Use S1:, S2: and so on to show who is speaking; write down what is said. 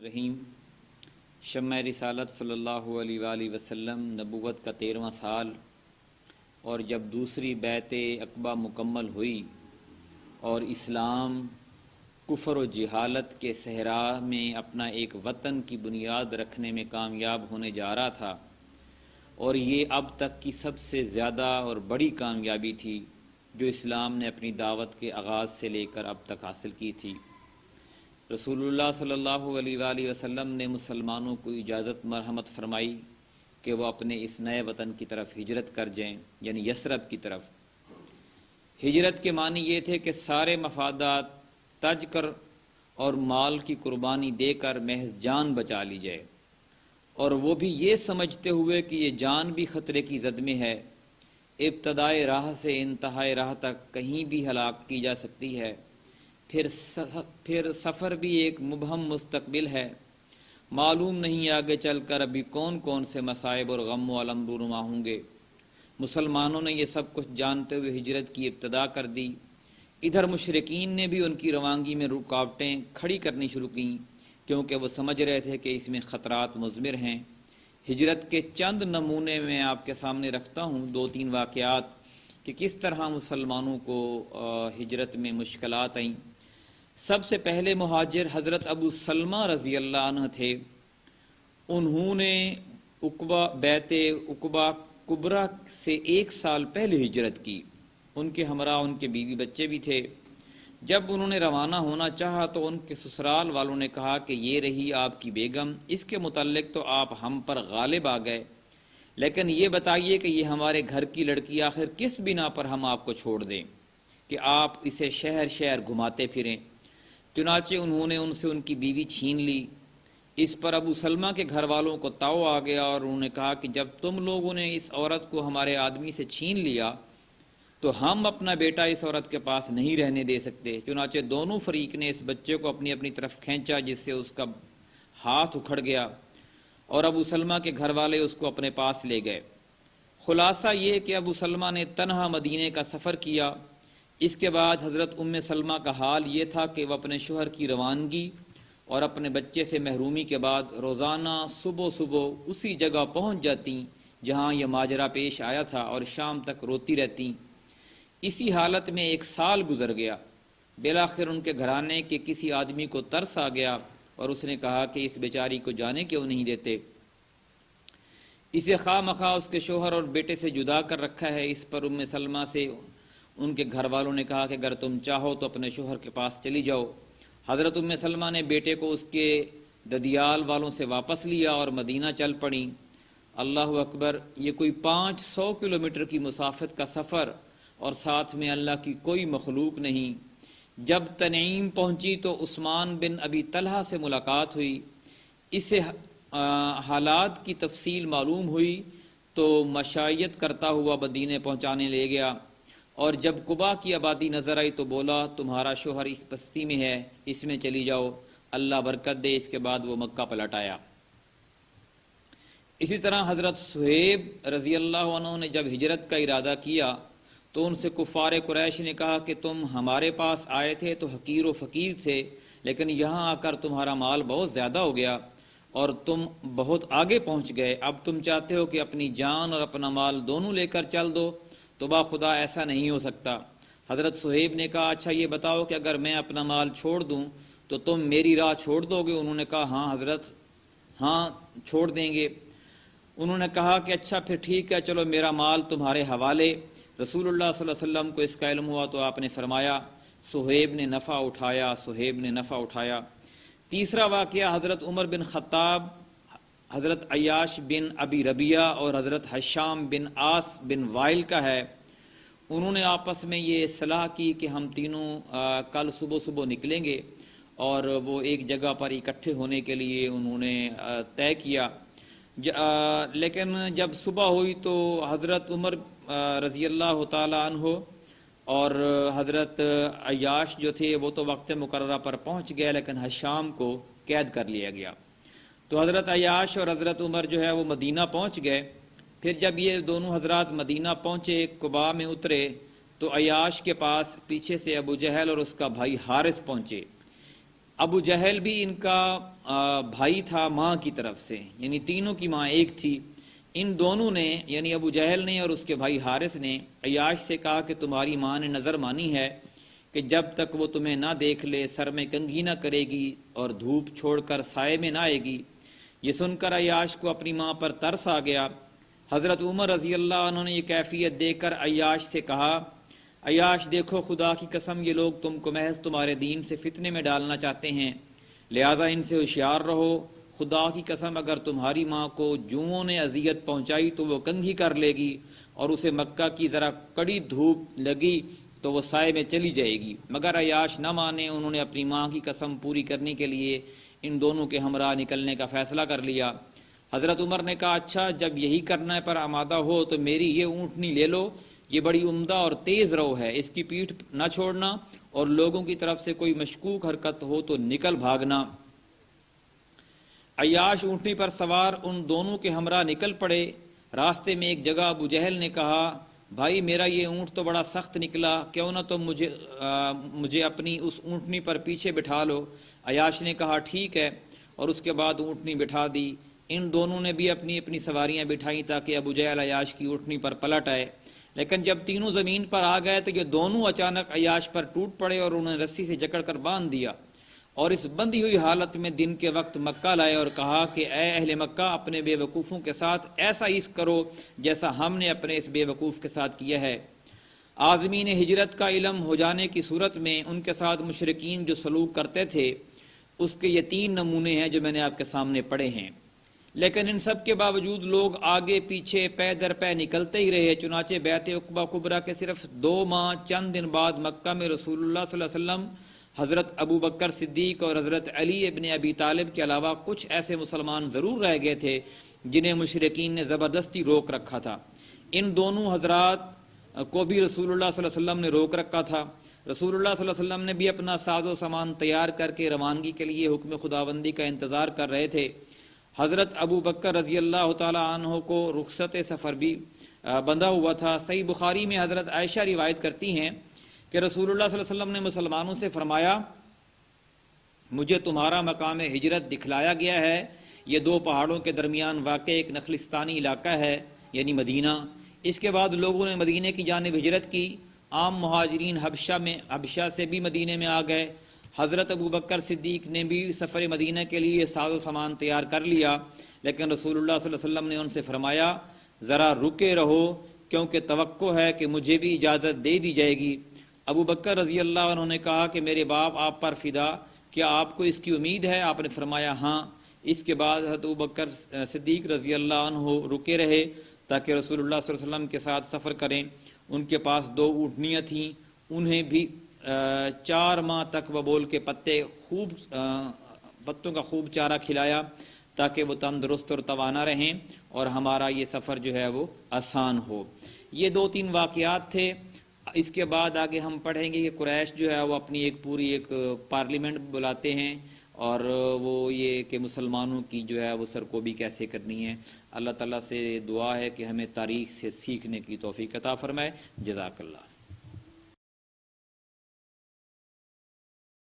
S1: الرحیم شمع رسالت صلی اللہ علیہ وآلہ وسلم نبوت کا 13واں سال، اور جب دوسری بیعت عقبہ مکمل ہوئی اور اسلام کفر و جہالت کے صحرا میں اپنا ایک وطن کی بنیاد رکھنے میں کامیاب ہونے جا رہا تھا، اور یہ اب تک کی سب سے زیادہ اور بڑی کامیابی تھی جو اسلام نے اپنی دعوت کے آغاز سے لے کر اب تک حاصل کی تھی۔ رسول اللہ صلی اللہ علیہ وآلہ وسلم نے مسلمانوں کو اجازت مرحمت فرمائی کہ وہ اپنے اس نئے وطن کی طرف ہجرت کر جائیں، یعنی یثرب کی طرف۔ ہجرت کے معنی یہ تھے کہ سارے مفادات تج کر اور مال کی قربانی دے کر محض جان بچا لی جائے، اور وہ بھی یہ سمجھتے ہوئے کہ یہ جان بھی خطرے کی زد میں ہے، ابتدائے راہ سے انتہائے راہ تک کہیں بھی ہلاک کی جا سکتی ہے، پھر سفر بھی ایک مبہم مستقبل ہے، معلوم نہیں آگے چل کر ابھی کون کون سے مصائب اور غم و الم رونما ہوں گے۔ مسلمانوں نے یہ سب کچھ جانتے ہوئے ہجرت کی ابتدا کر دی۔ ادھر مشرکین نے بھی ان کی روانگی میں رکاوٹیں کھڑی کرنی شروع کیں، کیونکہ وہ سمجھ رہے تھے کہ اس میں خطرات مضمر ہیں۔ ہجرت کے چند نمونے میں آپ کے سامنے رکھتا ہوں، 2-3 واقعات کہ کس طرح مسلمانوں کو ہجرت میں مشکلات آئیں۔ سب سے پہلے مہاجر حضرت ابو سلمہ رضی اللہ عنہ تھے۔ انہوں نے بیعت عقبہ کبریٰ سے 1 سال پہلے ہجرت کی۔ ان کے ہمراہ ان کے بیوی بچے بھی تھے۔ جب انہوں نے روانہ ہونا چاہا تو ان کے سسرال والوں نے کہا کہ یہ رہی آپ کی بیگم، اس کے متعلق تو آپ ہم پر غالب آ گئے، لیکن یہ بتائیے کہ یہ ہمارے گھر کی لڑکی آخر کس بنا پر ہم آپ کو چھوڑ دیں کہ آپ اسے شہر شہر گھماتے پھریں۔ چنانچہ انہوں نے ان سے ان کی بیوی چھین لی۔ اس پر ابو سلمہ کے گھر والوں کو تاؤ آ گیا، اور انہوں نے کہا کہ جب تم لوگوں نے اس عورت کو ہمارے آدمی سے چھین لیا تو ہم اپنا بیٹا اس عورت کے پاس نہیں رہنے دے سکتے۔ چنانچہ دونوں فریق نے اس بچے کو اپنی اپنی طرف کھینچا، جس سے اس کا ہاتھ اکھڑ گیا، اور ابو سلمہ کے گھر والے اس کو اپنے پاس لے گئے۔ خلاصہ یہ کہ ابو سلمہ نے تنہا مدینے کا سفر کیا۔ اس کے بعد حضرت ام سلمہ کا حال یہ تھا کہ وہ اپنے شوہر کی روانگی اور اپنے بچے سے محرومی کے بعد روزانہ صبح اسی جگہ پہنچ جاتی جہاں یہ ماجرا پیش آیا تھا، اور شام تک روتی رہتی۔ اسی حالت میں 1 سال گزر گیا۔ بالآخر ان کے گھرانے کے کسی آدمی کو ترس آ گیا، اور اس نے کہا کہ اس بیچاری کو جانے کیوں نہیں دیتے، اسے خواہ مخواہ اس کے شوہر اور بیٹے سے جدا کر رکھا ہے۔ اس پر ام سلمہ سے ان کے گھر والوں نے کہا کہ اگر تم چاہو تو اپنے شوہر کے پاس چلی جاؤ۔ حضرت ام سلمہ نے بیٹے کو اس کے ددیال والوں سے واپس لیا اور مدینہ چل پڑیں۔ اللہ اکبر! یہ کوئی 500 کلومیٹر کی مسافت کا سفر، اور ساتھ میں اللہ کی کوئی مخلوق نہیں۔ جب تنعیم پہنچی تو عثمان بن ابی طلحہ سے ملاقات ہوئی۔ اسے حالات کی تفصیل معلوم ہوئی تو مشایت کرتا ہوا مدینے پہنچانے لے گیا، اور جب قباء کی آبادی نظر آئی تو بولا تمہارا شوہر اس بستی میں ہے، اس میں چلی جاؤ، اللہ برکت دے۔ اس کے بعد وہ مکہ پلٹ آیا۔ اسی طرح حضرت صہیب رضی اللہ عنہ نے جب ہجرت کا ارادہ کیا تو ان سے کفار قریش نے کہا کہ تم ہمارے پاس آئے تھے تو حقیر و فقیر تھے، لیکن یہاں آ کر تمہارا مال بہت زیادہ ہو گیا اور تم بہت آگے پہنچ گئے، اب تم چاہتے ہو کہ اپنی جان اور اپنا مال دونوں لے کر چل دو، تو با خدا ایسا نہیں ہو سکتا۔ حضرت صہیب نے کہا اچھا یہ بتاؤ کہ اگر میں اپنا مال چھوڑ دوں تو تم میری راہ چھوڑ دو گے؟ انہوں نے کہا ہاں حضرت، ہاں چھوڑ دیں گے۔ انہوں نے کہا کہ اچھا پھر ٹھیک ہے، چلو میرا مال تمہارے حوالے۔ رسول اللہ صلی اللہ علیہ وسلم کو اس کا علم ہوا تو آپ نے فرمایا صہیب نے نفع اٹھایا، صہیب نے نفع اٹھایا۔ تیسرا واقعہ حضرت عمر بن خطاب، حضرت عیاش بن ابی ربیعہ اور حضرت حشام بن عاص بن وائل کا ہے۔ انہوں نے آپس میں یہ صلاح کی کہ ہم تینوں کل صبح نکلیں گے، اور وہ ایک جگہ پر اکٹھے ہونے کے لیے انہوں نے طے کیا۔ لیکن جب صبح ہوئی تو حضرت عمر رضی اللہ تعالی عنہ اور حضرت عیاش جو تھے وہ تو وقت مقررہ پر پہنچ گئے، لیکن حشام کو قید کر لیا گیا۔ تو حضرت عیاش اور حضرت عمر جو ہے وہ مدینہ پہنچ گئے۔ پھر جب یہ دونوں حضرات مدینہ پہنچے، قباء میں اترے، تو عیاش کے پاس پیچھے سے ابو جہل اور اس کا بھائی حارث پہنچے۔ ابو جہل بھی ان کا بھائی تھا ماں کی طرف سے، یعنی تینوں کی ماں ایک تھی۔ ان دونوں نے یعنی ابو جہل نے اور اس کے بھائی حارث نے عیاش سے کہا کہ تمہاری ماں نے نظر مانی ہے کہ جب تک وہ تمہیں نہ دیکھ لے سر میں کنگھی نہ کرے گی اور دھوپ چھوڑ کر سائے میں نہ آئے گی۔ یہ سن کر عیاش کو اپنی ماں پر ترس آ گیا۔ حضرت عمر رضی اللہ عنہ نے یہ کیفیت دیکھ کر عیاش سے کہا، عیاش دیکھو خدا کی قسم یہ لوگ تم کو محض تمہارے دین سے فتنے میں ڈالنا چاہتے ہیں، لہذا ان سے ہوشیار رہو۔ خدا کی قسم اگر تمہاری ماں کو جوؤں نے اذیت پہنچائی تو وہ کنگھی کر لے گی، اور اسے مکہ کی ذرا کڑی دھوپ لگی تو وہ سائے میں چلی جائے گی۔ مگر عیاش نہ مانے، انہوں نے اپنی ماں کی قسم پوری کرنے کے لیے ان دونوں کے ہمراہ نکلنے کا فیصلہ کر لیا۔ حضرت عمر نے کہا، اچھا جب یہی کرنے پر آمادہ ہو تو میری یہ اونٹنی لے لو، یہ بڑی عمدہ اور تیز رو ہے، اس کی پیٹھ نہ چھوڑنا، اور لوگوں کی طرف سے کوئی مشکوک حرکت ہو تو نکل بھاگنا۔ عیاش اونٹنی پر سوار ان دونوں کے ہمراہ نکل پڑے۔ راستے میں ایک جگہ ابو جہل نے کہا، بھائی میرا یہ اونٹ تو بڑا سخت نکلا، کیوں نہ تم مجھے اپنی اس اونٹنی پر پیچھے بٹھا لو۔ عیاش نے کہا ٹھیک ہے، اور اس کے بعد اونٹنی بٹھا دی۔ ان دونوں نے بھی اپنی اپنی سواریاں بٹھائیں تاکہ ابو جہل عیاش کی اونٹنی پر پلٹ آئے، لیکن جب تینوں زمین پر آ گئے تو یہ دونوں اچانک عیاش پر ٹوٹ پڑے اور انہیں رسی سے جکڑ کر باندھ دیا، اور اس بندھی ہوئی حالت میں دن کے وقت مکہ لائے اور کہا کہ اے اہل مکہ، اپنے بے وقوفوں کے ساتھ ایسا ہی کرو جیسا ہم نے اپنے اس بے وقوف کے ساتھ کیا ہے۔ عازمین ہجرت کا علم ہو جانے کی صورت میں ان کے ساتھ مشرکین جو سلوک کرتے تھے اس کے یہ 3 نمونے ہیں جو میں نے آپ کے سامنے پڑھے ہیں، لیکن ان سب کے باوجود لوگ آگے پیچھے پے در پے نکلتے ہی رہے۔ چنانچہ بیعت عقبہ کبریٰ کے صرف 2 ماہ چند دن بعد مکہ میں رسول اللہ صلی اللہ علیہ وسلم، حضرت ابو بکر صدیق اور حضرت علی ابن ابی طالب کے علاوہ کچھ ایسے مسلمان ضرور رہ گئے تھے جنہیں مشرکین نے زبردستی روک رکھا تھا۔ ان دونوں حضرات کو بھی رسول اللہ صلی اللہ علیہ وسلم نے روک رکھا تھا۔ رسول اللہ صلی اللہ علیہ وسلم نے بھی اپنا ساز و سامان تیار کر کے روانگی کے لیے حکم خداوندی کا انتظار کر رہے تھے۔ حضرت ابو بکر رضی اللہ تعالی عنہ کو رخصت سفر بھی بندھا ہوا تھا۔ صحیح بخاری میں حضرت عائشہ روایت کرتی ہیں کہ رسول اللہ صلی اللہ علیہ وسلم نے مسلمانوں سے فرمایا، مجھے تمہارا مقام ہجرت دکھلایا گیا ہے، یہ 2 پہاڑوں کے درمیان واقع ایک نخلستانی علاقہ ہے یعنی مدینہ۔ اس کے بعد لوگوں نے مدینہ کی جانب ہجرت کی۔ عام مہاجرین حبشہ سے بھی مدینہ میں آ گئے۔ حضرت ابو بکر صدیق نے بھی سفر مدینہ کے لیے ساز و سامان تیار کر لیا، لیکن رسول اللہ صلی اللہ علیہ وسلم نے ان سے فرمایا، ذرا رکے رہو کیونکہ توقع ہے کہ مجھے بھی اجازت دے دی جائے گی۔ ابو بکر رضی اللہ عنہ نے کہا کہ میرے باپ آپ پر فدا، کیا آپ کو اس کی امید ہے؟ آپ نے فرمایا ہاں۔ اس کے بعد حضرت ابو بکر صدیق رضی اللہ عنہ رکے رہے تاکہ رسول اللہ صلی اللہ علیہ وسلم کے ساتھ سفر کریں۔ ان کے پاس 2 اونٹنیاں تھیں، انہیں بھی 4 ماہ تک ببول کے پتوں کا خوب چارہ کھلایا تاکہ وہ تندرست اور توانا رہیں اور ہمارا یہ سفر جو ہے وہ آسان ہو۔ یہ 2-3 واقعات تھے۔ اس کے بعد آگے ہم پڑھیں گے کہ قریش جو ہے وہ اپنی پوری ایک پارلیمنٹ بلاتے ہیں، اور وہ یہ کہ مسلمانوں کی جو ہے وہ سرکوبی کیسے کرنی ہے۔ اللہ تعالیٰ سے دعا ہے کہ ہمیں تاریخ سے سیکھنے کی توفیق عطا فرمائے۔ جزاک اللہ۔